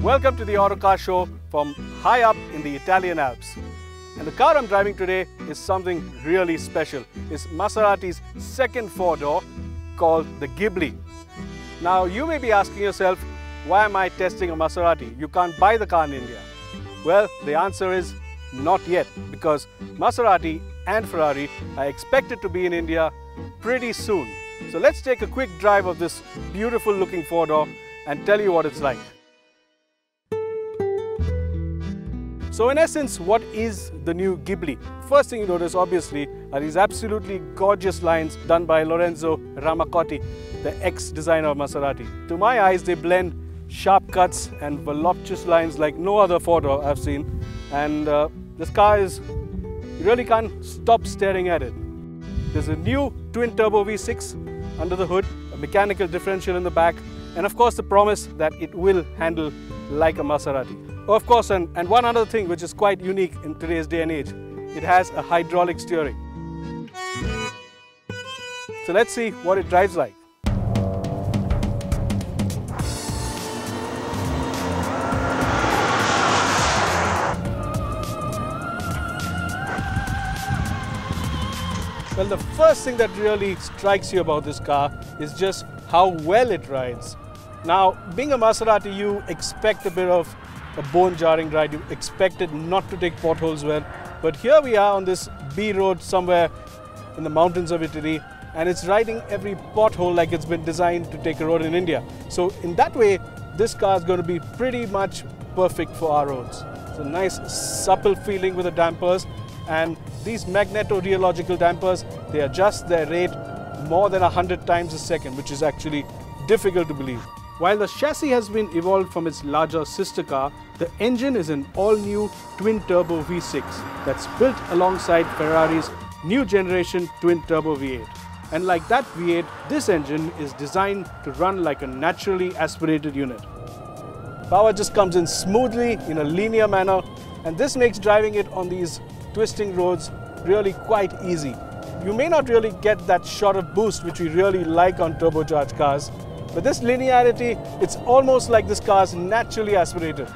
Welcome to the Autocar Show from high up in the Italian Alps. And the car I'm driving today is something really special. It's Maserati's second four-door called the Ghibli. Now you may be asking yourself, why am I testing a Maserati? You can't buy the car in India. Well, the answer is not yet, because Maserati and Ferrari are expected to be in India pretty soon. So let's take a quick drive of this beautiful looking four-door and tell you what it's like. So in essence, what is the new Ghibli? First thing you notice, obviously, are these absolutely gorgeous lines done by Lorenzo Ramaciotti, the ex-designer of Maserati. To my eyes, they blend sharp cuts and voluptuous lines like no other four-door I've seen. And this car is, you really can't stop staring at it. There's a new twin-turbo V6 under the hood, a mechanical differential in the back, and of course the promise that it will handle like a Maserati. Oh, of course, and one other thing which is quite unique in today's day and age, it has a hydraulic steering. So let's see what it drives like. Well, the first thing that really strikes you about this car is just how well it rides. Now, being a Maserati, you expect a bit of a bone-jarring ride. You expect it not to take potholes well. But here we are on this B road somewhere in the mountains of Italy, and it's riding every pothole like it's been designed to take a road in India. So in that way, this car is going to be pretty much perfect for our roads. It's a nice supple feeling with the dampers, and these magneto-rheological dampers, they adjust their rate more than 100 times a second, which is actually difficult to believe. While the chassis has been evolved from its larger sister car, the engine is an all-new twin-turbo V6 that's built alongside Ferrari's new generation twin-turbo V8. And like that V8, this engine is designed to run like a naturally aspirated unit. Power just comes in smoothly in a linear manner, and this makes driving it on these twisting roads really quite easy. You may not really get that shot of boost which we really like on turbocharged cars, but this linearity, it's almost like this car is naturally aspirated.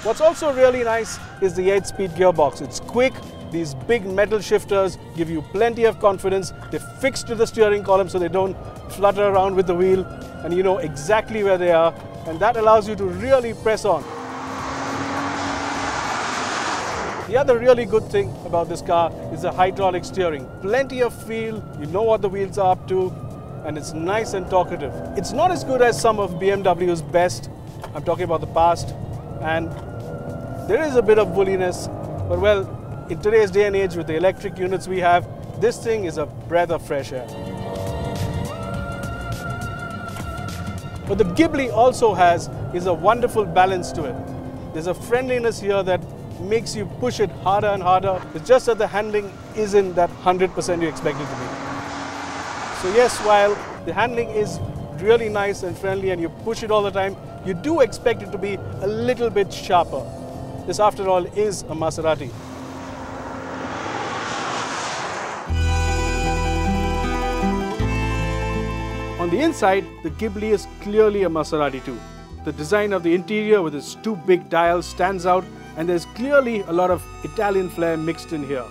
What's also really nice is the 8-speed gearbox. It's quick, these big metal shifters give you plenty of confidence. They're fixed to the steering column so they don't flutter around with the wheel, and you know exactly where they are, and that allows you to really press on. The other really good thing about this car is the hydraulic steering. Plenty of feel, you know what the wheels are up to, and it's nice and talkative. It's not as good as some of BMW's best, I'm talking about the past, and there is a bit of woolliness, but well, in today's day and age with the electric units we have, this thing is a breath of fresh air. What the Ghibli also has is a wonderful balance to it. There's a friendliness here that makes you push it harder and harder. It's just that the handling isn't that 100% you expect it to be. So yes, while the handling is really nice and friendly and you push it all the time, you do expect it to be a little bit sharper. This, after all, is a Maserati. On the inside, the Ghibli is clearly a Maserati too. The design of the interior with its two big dials stands out, and there's clearly a lot of Italian flair mixed in here.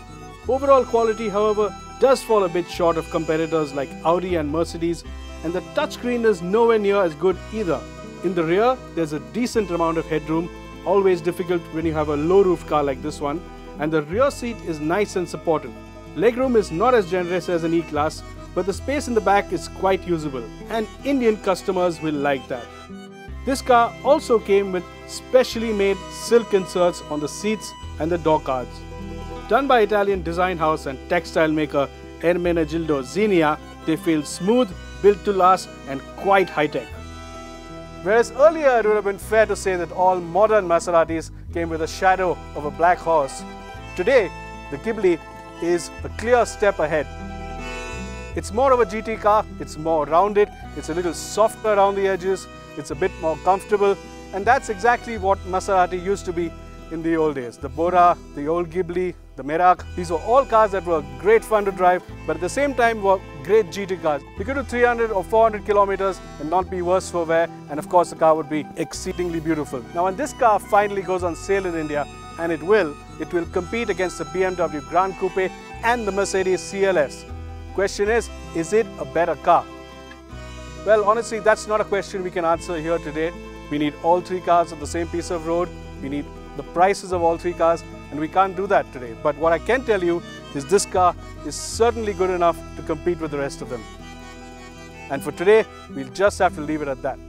Overall quality, however, does fall a bit short of competitors like Audi and Mercedes, and the touchscreen is nowhere near as good either. In the rear, there's a decent amount of headroom, always difficult when you have a low-roofed car like this one, and the rear seat is nice and supportive. Legroom is not as generous as an E-Class, but the space in the back is quite usable, and Indian customers will like that. This car also came with specially made silk inserts on the seats and the door cards. Done by Italian design house and textile maker Ermenegildo Zinnia, they feel smooth, built to last, and quite high-tech. Whereas earlier it would have been fair to say that all modern Maseratis came with a shadow of a black horse, today the Ghibli is a clear step ahead. It's more of a GT car, it's more rounded, it's a little softer around the edges, it's a bit more comfortable, and that's exactly what Maserati used to be in the old days. The Bora, the old Ghibli, the Merak, these were all cars that were great fun to drive, but at the same time were great GT cars. You could do 300 or 400 kilometers and not be worse for wear, and of course the car would be exceedingly beautiful. Now when this car finally goes on sale in India, and it will compete against the BMW Grand Coupe and the Mercedes CLS. Question is it a better car? Well, honestly, that's not a question we can answer here today. We need all three cars on the same piece of road. We need the prices of all three cars, and we can't do that today. But what I can tell you is this car is certainly good enough to compete with the rest of them. And for today, we'll just have to leave it at that.